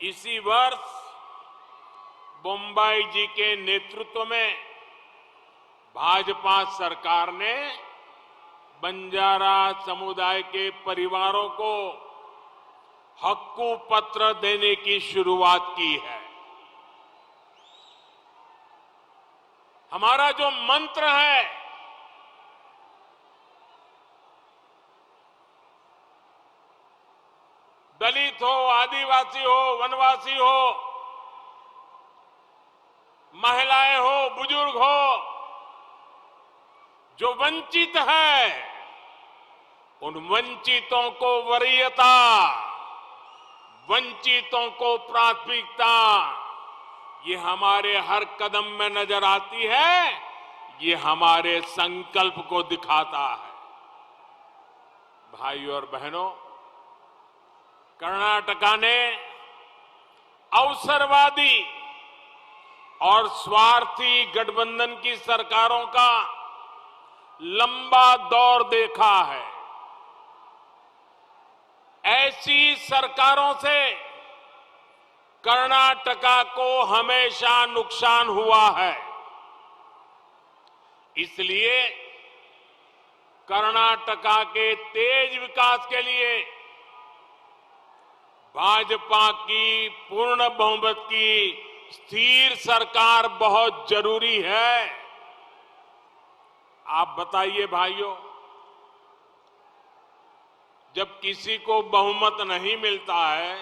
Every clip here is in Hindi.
इसी वर्ष बोम्बाई जी के नेतृत्व में भाजपा सरकार ने बंजारा समुदाय के परिवारों को हक्कू पत्र देने की शुरुआत की है। हमारा जो मंत्र है, दलित हो, आदिवासी हो, वनवासी हो, महिलाएं हो, बुजुर्ग हो, जो वंचित है, उन वंचितों को वरीयता, वंचितों को प्राथमिकता, ये हमारे हर कदम में नजर आती है। ये हमारे संकल्प को दिखाता है। भाइयों और बहनों, कर्नाटका ने अवसरवादी और स्वार्थी गठबंधन की सरकारों का लंबा दौर देखा है। ऐसी सरकारों से कर्नाटका को हमेशा नुकसान हुआ है। इसलिए कर्नाटका के तेज विकास के लिए भाजपा की पूर्ण बहुमत की स्थिर सरकार बहुत जरूरी है। आप बताइए भाइयों, जब किसी को बहुमत नहीं मिलता है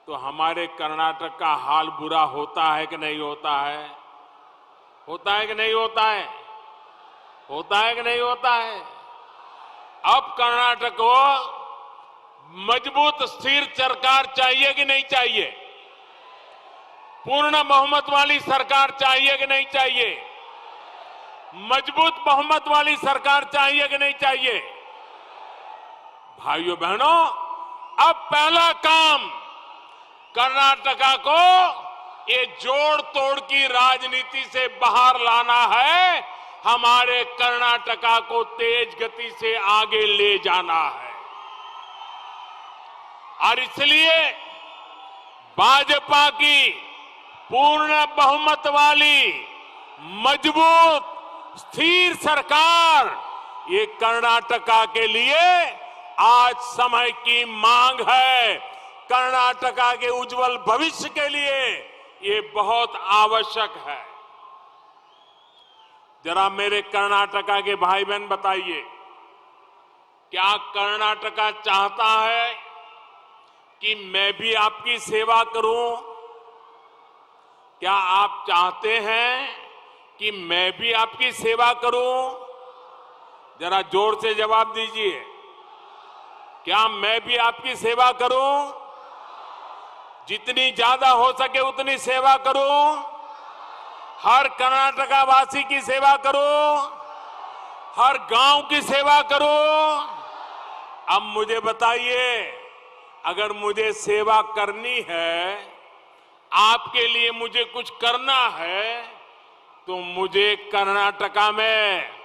तो हमारे कर्नाटक का हाल बुरा होता है कि नहीं होता है? होता है कि नहीं होता है? होता है कि नहीं होता है? अब कर्नाटक को मजबूत स्थिर सरकार चाहिए कि नहीं चाहिए? पूर्ण बहुमत वाली सरकार चाहिए कि नहीं चाहिए? मजबूत बहुमत वाली सरकार चाहिए कि नहीं चाहिए? भाइयों बहनों, अब पहला काम कर्नाटका को ये जोड़ तोड़ की राजनीति से बाहर लाना है। हमारे कर्नाटका को तेज गति से आगे ले जाना है। और इसलिए भाजपा की पूर्ण बहुमत वाली मजबूत स्थिर सरकार ये कर्नाटका के लिए आज समय की मांग है। कर्नाटका के उज्जवल भविष्य के लिए ये बहुत आवश्यक है। जरा मेरे कर्नाटका के भाई बहन बताइए, क्या कर्नाटका चाहता है कि मैं भी आपकी सेवा करूं? क्या आप चाहते हैं कि मैं भी आपकी सेवा करूं? जरा जोर से जवाब दीजिए। क्या मैं भी आपकी सेवा करूं? जितनी ज्यादा हो सके उतनी सेवा करूं। हर कर्नाटका वासी की सेवा करूं, हर गांव की सेवा करूं। अब मुझे बताइए, अगर मुझे सेवा करनी है, आपके लिए मुझे कुछ करना है, तो मुझे कर्नाटका में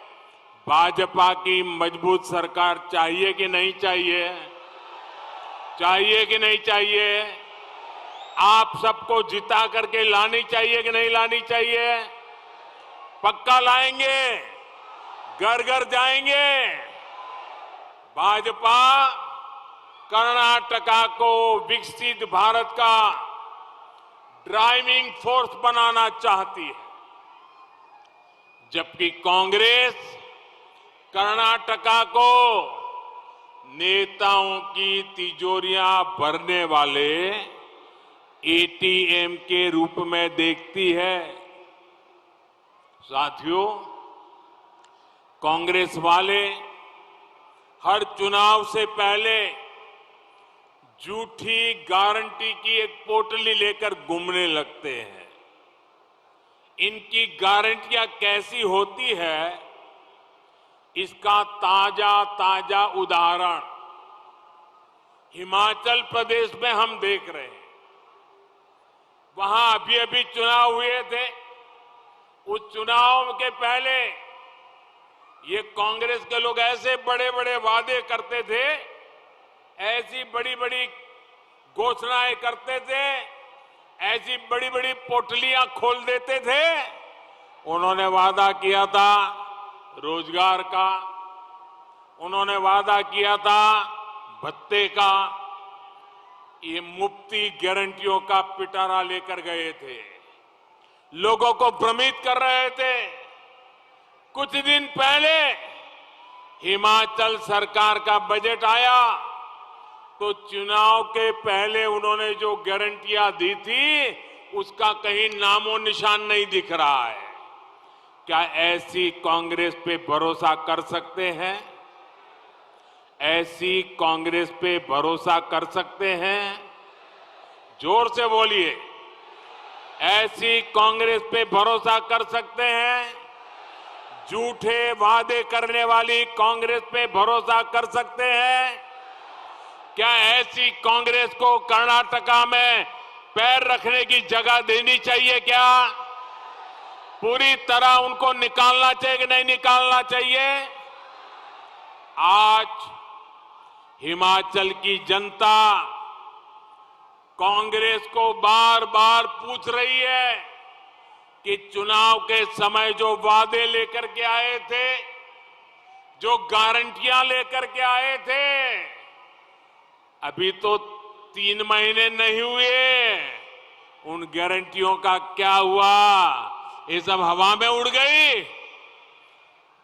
भाजपा की मजबूत सरकार चाहिए कि नहीं चाहिए? चाहिए कि नहीं चाहिए? आप सबको जिता करके लानी चाहिए कि नहीं लानी चाहिए? पक्का लाएंगे? घर घर जाएंगे? भाजपा कर्नाटका को विकसित भारत का ड्राइविंग फोर्स बनाना चाहती है, जबकि कांग्रेस कर्नाटका को नेताओं की तिजोरियां भरने वाले एटीएम के रूप में देखती है। साथियों, कांग्रेस वाले हर चुनाव से पहले झूठी गारंटी की एक पोटली लेकर घूमने लगते हैं। इनकी गारंटियां कैसी होती है, इसका ताजा उदाहरण हिमाचल प्रदेश में हम देख रहे हैं। वहां अभी चुनाव हुए थे। उस चुनाव के पहले ये कांग्रेस के लोग ऐसे बड़े बड़े वादे करते थे, ऐसी बड़ी बड़ी घोषणाएं करते थे, ऐसी बड़ी बड़ी पोटलियां खोल देते थे। उन्होंने वादा किया था रोजगार का, उन्होंने वादा किया था भत्ते का, ये मुफ्ती गारंटियों का पिटारा लेकर गए थे, लोगों को भ्रमित कर रहे थे। कुछ दिन पहले हिमाचल सरकार का बजट आया तो चुनाव के पहले उन्होंने जो गारंटियां दी थी उसका कहीं नामो निशान नहीं दिख रहा है। क्या ऐसी कांग्रेस पे भरोसा कर सकते हैं? ऐसी कांग्रेस पे भरोसा कर सकते हैं? जोर से बोलिए, ऐसी कांग्रेस पे भरोसा कर सकते हैं? झूठे वादे करने वाली कांग्रेस पे भरोसा कर सकते हैं? क्या ऐसी कांग्रेस को कर्नाटका में पैर रखने की जगह देनी चाहिए? क्या पूरी तरह उनको निकालना चाहिए कि नहीं निकालना चाहिए? आज हिमाचल की जनता कांग्रेस को बार बार पूछ रही है कि चुनाव के समय जो वादे लेकर के आए थे, जो गारंटियां लेकर के आए थे, अभी तो 3 महीने नहीं हुए, उन गारंटियों का क्या हुआ? ये सब हवा में उड़ गई।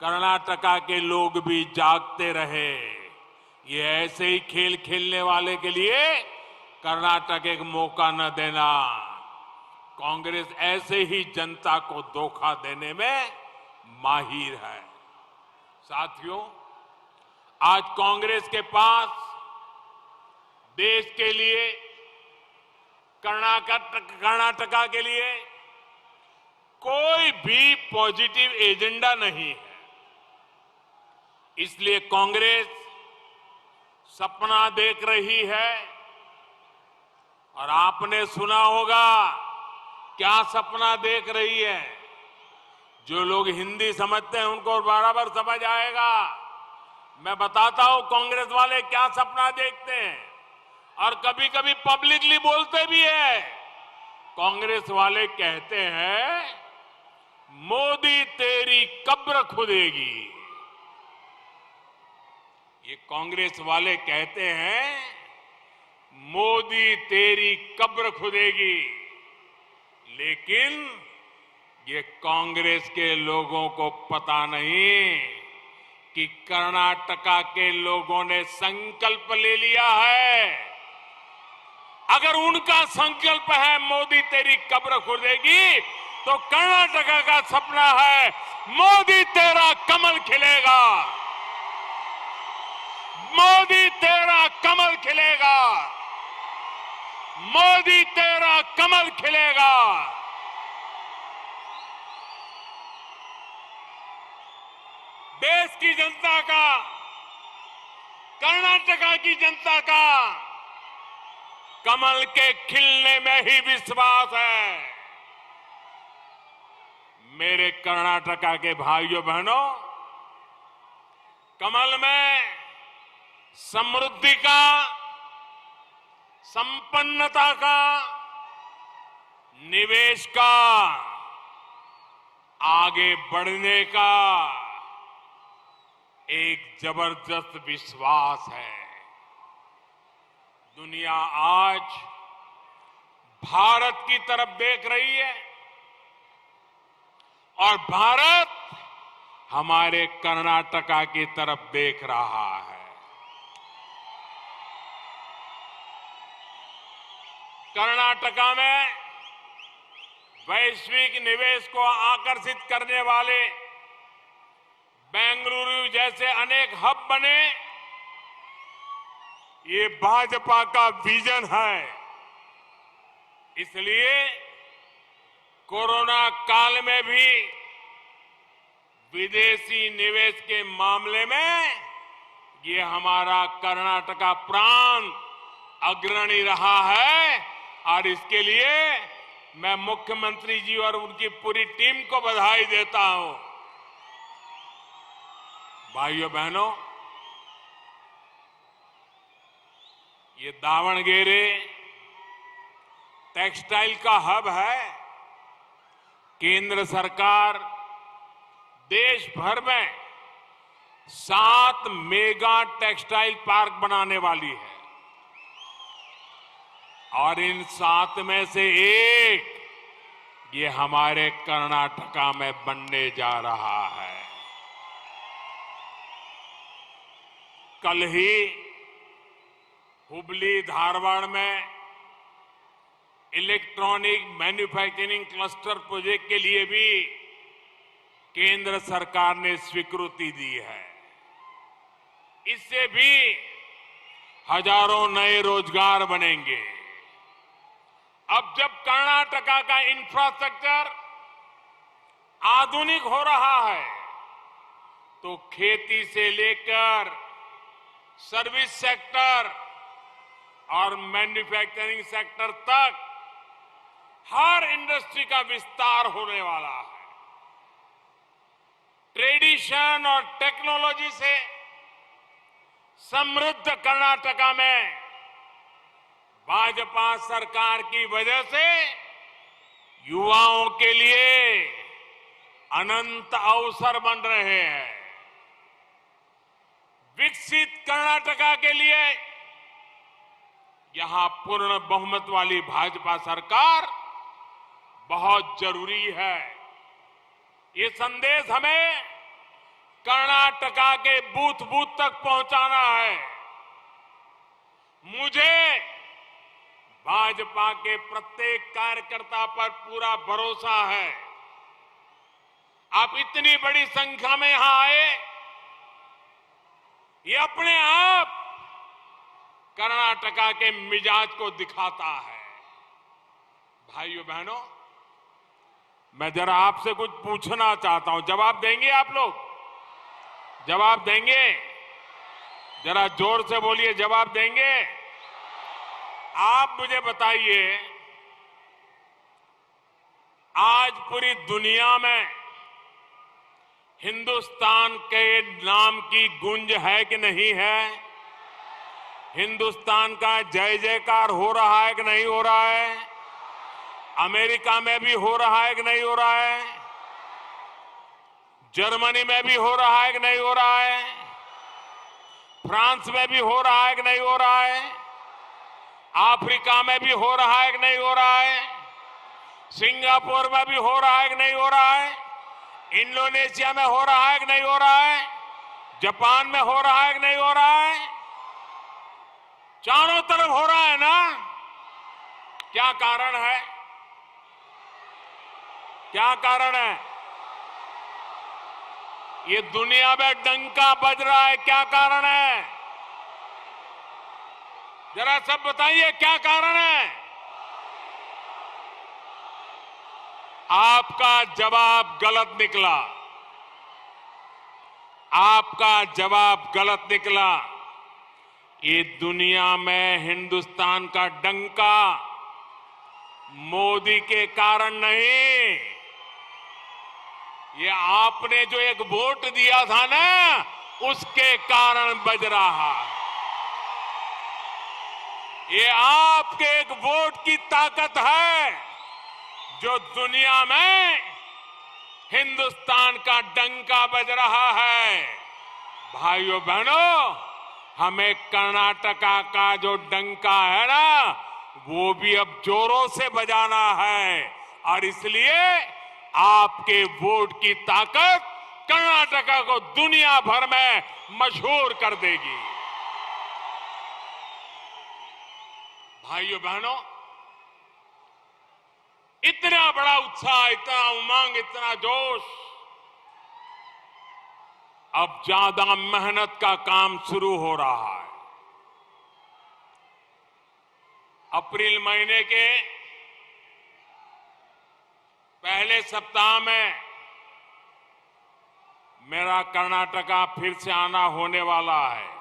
कर्नाटका के लोग भी जागते रहे। ये ऐसे ही खेल खेलने वाले के लिए कर्नाटक एक मौका न देना। कांग्रेस ऐसे ही जनता को धोखा देने में माहिर है। साथियों, आज कांग्रेस के पास देश के लिए, कर्नाटका के लिए कोई भी पॉजिटिव एजेंडा नहीं है। इसलिए कांग्रेस सपना देख रही है, और आपने सुना होगा क्या सपना देख रही है। जो लोग हिंदी समझते हैं उनको बराबर समझ आएगा। मैं बताता हूं कांग्रेस वाले क्या सपना देखते हैं, और कभी कभी पब्लिकली बोलते भी है। कांग्रेस वाले कहते हैं मोदी तेरी कब्र खुदेगी। ये कांग्रेस वाले कहते हैं मोदी तेरी कब्र खुदेगी, लेकिन ये कांग्रेस के लोगों को पता नहीं कि कर्नाटका के लोगों ने संकल्प ले लिया है। अगर उनका संकल्प है मोदी तेरी कब्र खुदेगी, तो कर्नाटका का सपना है मोदी तेरा कमल खिलेगा, मोदी तेरा कमल खिलेगा, मोदी तेरा कमल खिलेगा। देश की जनता का, कर्नाटका की जनता का कमल के खिलने में ही विश्वास है। मेरे कर्नाटका के भाइयों बहनों, कमल में समृद्धि का, संपन्नता का, निवेश का, आगे बढ़ने का एक जबरदस्त विश्वास है। दुनिया आज भारत की तरफ देख रही है, और भारत हमारे कर्नाटका की तरफ देख रहा है। कर्नाटका में वैश्विक निवेश को आकर्षित करने वाले बेंगलुरु जैसे अनेक हब बने, ये भाजपा का विजन है। इसलिए कोरोना काल में भी विदेशी निवेश के मामले में ये हमारा कर्नाटका प्रांत अग्रणी रहा है, और इसके लिए मैं मुख्यमंत्री जी और उनकी पूरी टीम को बधाई देता हूं। भाइयों बहनों, ये दावणगेरे, टेक्सटाइल का हब है। केंद्र सरकार देश भर में 7 मेगा टेक्सटाइल पार्क बनाने वाली है और इन 7 में से एक ये हमारे कर्नाटका में बनने जा रहा है। कल ही हुबली धारवाड़ में इलेक्ट्रॉनिक मैन्युफैक्चरिंग क्लस्टर प्रोजेक्ट के लिए भी केंद्र सरकार ने स्वीकृति दी है। इससे भी हजारों नए रोजगार बनेंगे। अब जब कर्नाटका का इंफ्रास्ट्रक्चर आधुनिक हो रहा है तो खेती से लेकर सर्विस सेक्टर और मैन्युफैक्चरिंग सेक्टर तक हर इंडस्ट्री का विस्तार होने वाला है। ट्रेडिशन और टेक्नोलॉजी से समृद्ध कर्नाटका में भाजपा सरकार की वजह से युवाओं के लिए अनंत अवसर बन रहे हैं। विकसित कर्नाटका के लिए यहां पूर्ण बहुमत वाली भाजपा सरकार बहुत जरूरी है। ये संदेश हमें कर्नाटका के बूथ बूथ तक पहुंचाना है। मुझे भाजपा के प्रत्येक कार्यकर्ता पर पूरा भरोसा है। आप इतनी बड़ी संख्या में यहां आए, ये अपने आप कर्नाटका के मिजाज को दिखाता है। भाइयों बहनों, मैं जरा आपसे कुछ पूछना चाहता हूं। जवाब देंगे आप लोग? जवाब देंगे? जरा जोर से बोलिए, जवाब देंगे? आप मुझे बताइए, आज पूरी दुनिया में हिंदुस्तान के नाम की गूंज है कि नहीं है? हिंदुस्तान का जय जयकार हो रहा है कि नहीं हो रहा है? अमेरिका में भी हो रहा है कि नहीं हो रहा है? जर्मनी में भी हो रहा है कि नहीं हो रहा है? फ्रांस में भी हो रहा है कि नहीं हो रहा है? अफ्रीका में भी हो रहा है कि नहीं हो रहा है? सिंगापुर में भी हो रहा है कि नहीं हो रहा है? इंडोनेशिया में हो रहा है कि नहीं हो रहा है? जापान में हो रहा है कि नहीं हो रहा है? चारों तरफ हो रहा है ना? क्या कारण है? क्या कारण है? ये दुनिया में डंका बज रहा है, क्या कारण है? जरा सब बताइए, क्या कारण है? आपका जवाब गलत निकला। आपका जवाब गलत निकला। ये दुनिया में हिंदुस्तान का डंका मोदी के कारण नहीं, ये आपने जो एक वोट दिया था ना, उसके कारण बज रहा है। ये आपके एक वोट की ताकत है जो दुनिया में हिंदुस्तान का डंका बज रहा है। भाइयों बहनों, हमें कर्नाटका का जो डंका है ना, वो भी अब जोरों से बजाना है और इसलिए आपके वोट की ताकत कर्नाटका को दुनिया भर में मशहूर कर देगी। भाइयों बहनों, इतना बड़ा उत्साह, इतना उमंग, इतना जोश, अब ज्यादा मेहनत का काम शुरू हो रहा है। अप्रैल महीने के पहले सप्ताह में मेरा कर्नाटका फिर से आना होने वाला है।